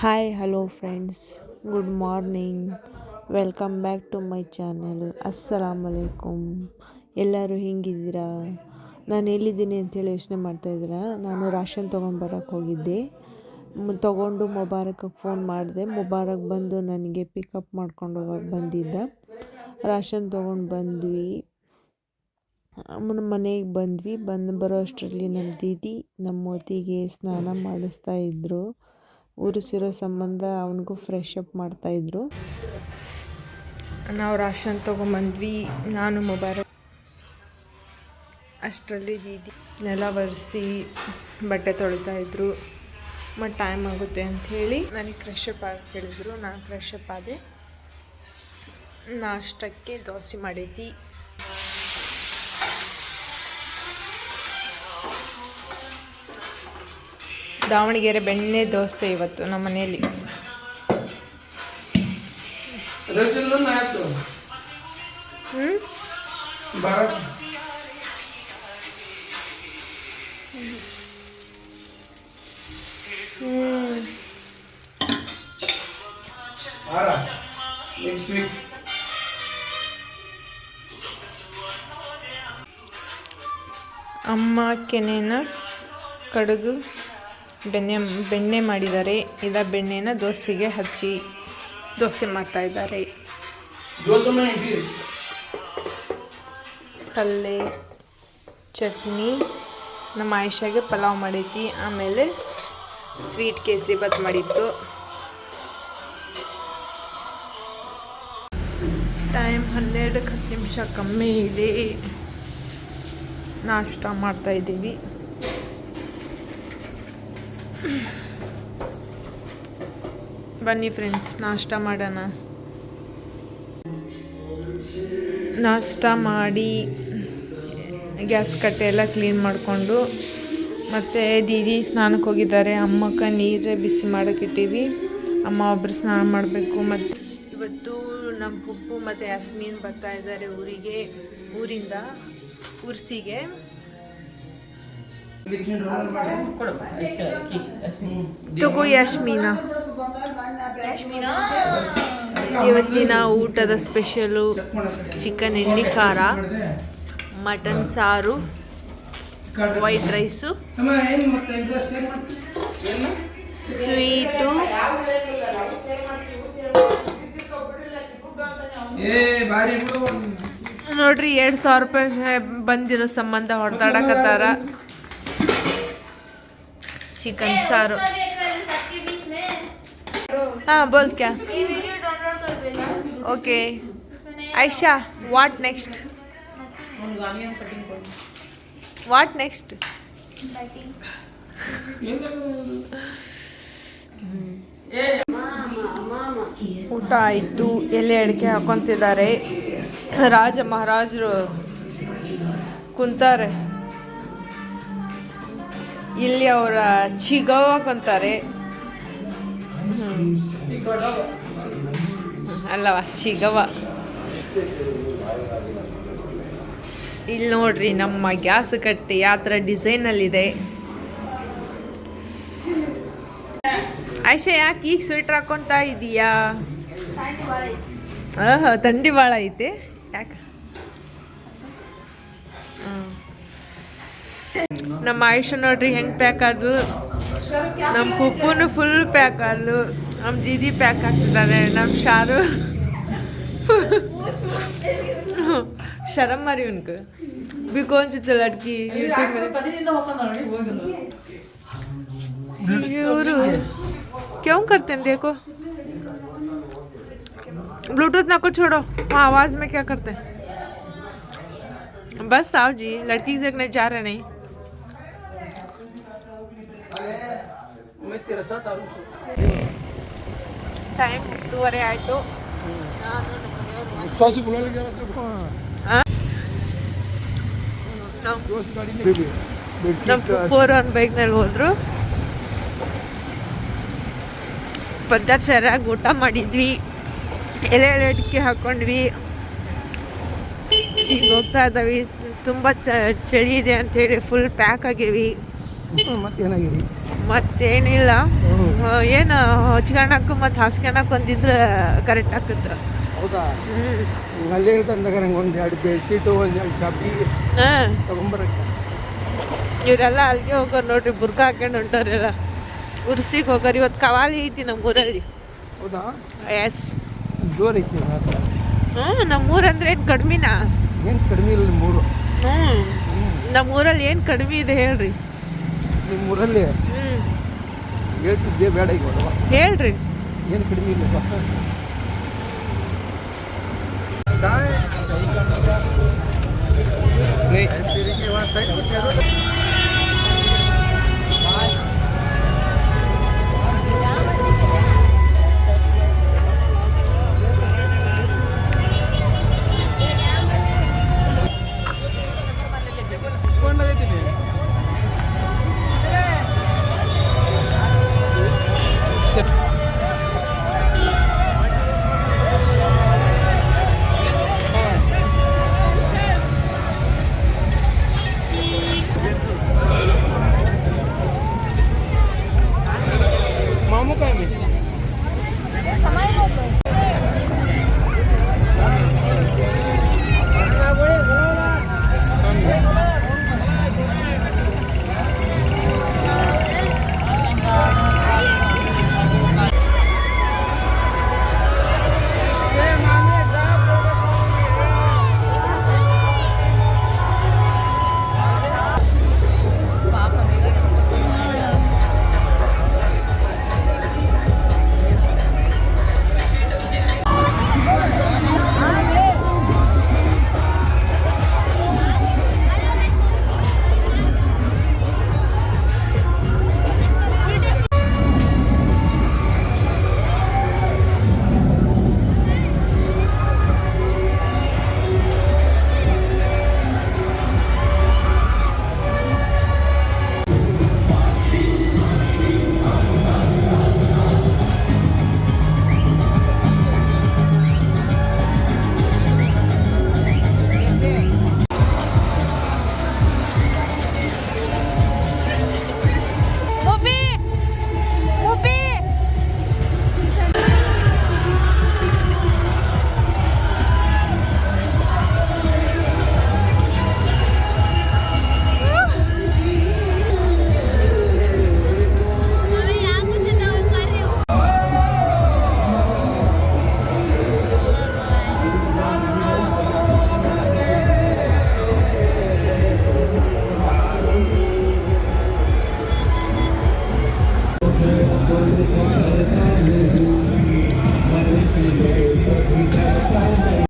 Hi hello friends, good morning. Welcome back to my channel. ಅಸ್ಸಲಾಮ್ ಅಲೈಕುಮ್. ಎಲ್ಲರೂ ಹೆಂಗಿದ್ದೀರಾ? ನಾನು ಎಲ್ಲಿದ್ದೀನಿ ಅಂಥೇಳಿ ಯೋಚನೆ ಮಾಡ್ತಾಯಿದ್ದೀರಾ? ನಾನು ರಾಷನ್ ತೊಗೊಂಡ್ಬರೋಕ್ಕೆ ಹೋಗಿದ್ದೆ. ತೊಗೊಂಡು ಮುಬಾರಕ್ಗೆ ಫೋನ್ ಮಾಡಿದೆ. ಮುಬಾರಕ್ ಬಂದು ನನಗೆ ಪಿಕಪ್ ಮಾಡ್ಕೊಂಡು ಹೋಗೋಕೆ ಬಂದಿದ್ದ. ರಾಷನ್ ತೊಗೊಂಡು ಬಂದ್ವಿ. ಮನೆಗೆ ಬಂದು ಬರೋ ಅಷ್ಟರಲ್ಲಿ ನಮ್ಮ ದೀದಿ ನಮ್ಮ ಮೋತಿಗೆ ಸ್ನಾನ ಮಾಡಿಸ್ತಾಯಿದ್ರು. ಉರಿಸಿರೋ ಸಂಬಂಧ ಅವನಿಗೂ ಫ್ರೆಶ್ ಅಪ್ ಮಾಡ್ತಾಯಿದ್ರು. ನಾವು ರಾಷನ್ ತೊಗೊಂಬಂದ್ವಿ. ನಾನು ಮುಬಾರಕ್ ಅಷ್ಟರಲ್ಲಿ ದೀದಿ ನೆಲ ಒರೆಸಿ ಬಟ್ಟೆ ತೊಳಿತಾಯಿದ್ರು. ಮತ್ತು ಟೈಮ್ ಆಗುತ್ತೆ ಅಂಥೇಳಿ ನನಗೆ ಫ್ರೆಶ್ ಅಪ್ ಆಗಿ ಹೇಳಿದ್ರು. ನಾನು ಫ್ರೆಶ್ ಅಪ್ ಆದೆ. ನಾಷ್ಟಕ್ಕೆ ದೋಸೆ ಮಾಡಿದ್ವಿ. ದಾವಣಗೆರೆ ಬೆಣ್ಣೆ ದೋಸೆ ಇವತ್ತು ನಮ್ಮ ಮನೆಯಲ್ಲಿ. ಅಮ್ಮ ಕೆನೆನ ಕಡುಗು ಬೆಣ್ಣೆ ಮಾಡಿದ್ದಾರೆ. ಇದ ಬೆಣ್ಣೆನ ದೋಸೆಗೆ ಹಚ್ಚಿ ದೋಸೆ ಮಾಡ್ತಾಯಿದ್ದಾರೆ. ಪಲ್ಯ ಚಟ್ನಿ. ನಮ್ಮ ಆಯಿಷಾಗೆ ಪಲಾವ್ ಮಾಡೈತಿ. ಆಮೇಲೆ ಸ್ವೀಟ್ ಕೇಸರಿ ಬಾತ್ ಮಾಡಿತ್ತು. ಟೈಮ್ 12 ಕಮ್ಮಿ ಇದೆ. ನಾಷ್ಟ ಮಾಡ್ತಾಯಿದ್ದೀವಿ. ಬನ್ನಿ ಫ್ರೆಂಡ್ಸ್, ನಾಷ್ಟ ಮಾಡೋಣ. ನಾಷ್ಟ ಮಾಡಿ ಗ್ಯಾಸ್ ಕಟ್ಟೆ ಎಲ್ಲ ಕ್ಲೀನ್ ಮಾಡಿಕೊಂಡು ಮತ್ತು ದೀದಿ ಸ್ನಾನಕ್ಕೆ ಹೋಗಿದ್ದಾರೆ. ಅಮ್ಮಕ್ಕೆ ನೀರು ಬಿಸಿ ಮಾಡೋಕೆ ಇಟ್ಟೀವಿ. ಅಮ್ಮ ಒಬ್ಬರು ಸ್ನಾನ ಮಾಡಬೇಕು. ಮತ್ತು ಇವತ್ತು ನಮ್ಮ ಪುಪ್ಪು ಮತ್ತು ಯಾಸ್ಮೀನ್ ಬರ್ತಾ ಇದ್ದಾರೆ ಊರಿಂದ ಉರ್ಸಿಗೆ. ತಗೋ ಯಾಸ್ಮೀನಾ. ಇವತ್ತಿನ ಊಟದ ಸ್ಪೆಷಲು ಚಿಕನ್ ಎಣ್ಣೆ ಖಾರ, ಮಟನ್ ಸಾರು, ವೈಟ್ ರೈಸು, ಸ್ವೀಟು, ನೋಡ್ರಿ 2,000 ರೂಪಾಯಿ ಬಂದಿರೋ ಸಂಬಂಧ ಹೊಡೆದಾಡಕತ್ತಾರ. चिकन सारो. हाँ बोल क्या? Okay Ayesha, what next? What next? ಊಟ ಆಯಿತು. ಎಲೆ ಅಡಿಕೆ ಹಾಕೊತಿದ್ದಾರೆ. ರಾಜ ಮಹಾರಾಜರು ಕುಂತಾರೆ. ಇಲ್ಲಿ ಅವರ ಚಿಗವ ಕೊಂತಾರೆ ಅಲ್ಲವ ಚಿಗವ. ಇಲ್ಲಿ ನೋಡ್ರಿ ನಮ್ಮ ಗ್ಯಾಸ್ ಕಟ್ಟೆ ಯಾವ ಥರ ಡಿಸೈನಲ್ಲಿದೆ. ಆಯ್ಷಾ, ಯಾಕೆ ಈಗ ಸ್ವೆಟ್ರ್ ಹಾಕ್ಕೊತಾ ಇದೀಯಾ? ಥಂಡಿ ಭಾಳ ಐತೆ. ಯಾಕೆ? ನಮ್ಮ ಆಯುಷ ನೋಡ್ರಿ ಹೆಂಗೆ ಪ್ಯಾಕ್ ಆದ್ಲು. ನಮ್ಮ ಪುಪ್ಪುನು ಫುಲ್ ಪ್ಯಾಕ್ ಆದ್ಲು. ನಮ್ಮ ದೀದಿ ಪ್ಯಾಕ್ ಆಗ್ತಿದ್ದಾರೆ. ನಮ್ಮ ಶಾರು ಶರಮ್ ಮಾರಿ ಉನ್ಕ ಬಿಕೋ ಅನ್ಸುತ್ತೆ ಲಡ್ಕಿ. ಇವರು क्यों करते हैं? देखो ब्लूटूथ ना को छोड़ो. हाँ, आवाज़ में क्या करते हैं? बस आओ जी, लड़की देखने जा रहे नहीं. ಟೈಮ್ 2:30 ಆಯಿತು. ನಮ್ಮ ಪುಪ್ಪೋರು ಒಂದು ಬೈಕ್ನಲ್ಲಿ ಹೋದರು. ಪದ್ಧತಿ ಸರಿಯಾಗಿ ಊಟ ಮಾಡಿದ್ವಿ. ಎಲೆ ಅಡಿಕೆ ಹಾಕ್ಕೊಂಡ್ವಿ. ಈಗ ಹೋಗ್ತಾ ಇದ್ದಾವೆ. ತುಂಬ ಚಳಿ ಇದೆ ಅಂಥೇಳಿ ಫುಲ್ ಪ್ಯಾಕ್ ಆಗೀವಿ. ಮತ್ತೇನಿಲ್ಲ. ಏನು ಹೊಚ್ಕೊಳಕ್ಕೂ ಮತ್ತು ಹಾಸ್ಕೊಳಕ್ಕೆ ಒಂದಿದ್ರೆ ಕರೆಕ್ಟ್ ಆಗ್ತದೆ. ಹೌದಾ? ಅಲ್ಲಿ ತಂದಾಗ ನಂಗೆ ಒಂದು 2 ಬೆಡ್ಶೀಟು, ಒಂದು 2 ಚಾಪಿ ಹಾಂ, ತೊಗೊಂಬರಕ್ಕೆ. ಇವರೆಲ್ಲ ಅಲ್ಲಿಗೆ ಹೋಗೋರು ನೋಡ್ರಿ, ಬುರ್ಕ ಹಾಕೊಂಡು ಹೊಂಟೋರೆಲ್ಲ ಉರ್ಸಿಗೆ ಹೋಗೋರು. ಇವತ್ತು ಕವಾಲಿ ಐತಿ ನಮ್ಮೂರಲ್ಲಿ. ಹೌದಾ? ಎಸ್. ಜೋರು ಐತಿ ಮಾತ್ರ. ನಮ್ಮೂರಂದ್ರೆ ಏನು ಕಡಿಮೆನಾ? ಏನು ಕಡಿಮೆ ಇಲ್ಲ ನಿಮ್ಮೂರು. ನಮ್ಮೂರಲ್ಲಿ ಏನು ಕಡಿಮೆ ಇದೆ ಹೇಳ್ರಿ. ನಿಮ್ಮೂರಲ್ಲಿ ಹೇಳ್ತಿದ್ದೆ ಬೇಡ ಈಗ ಹೊರವ. ಹೇಳ್ರಿ, ಏನು ಕಡಿಮೆ ಇಲ್ಲ. नहीं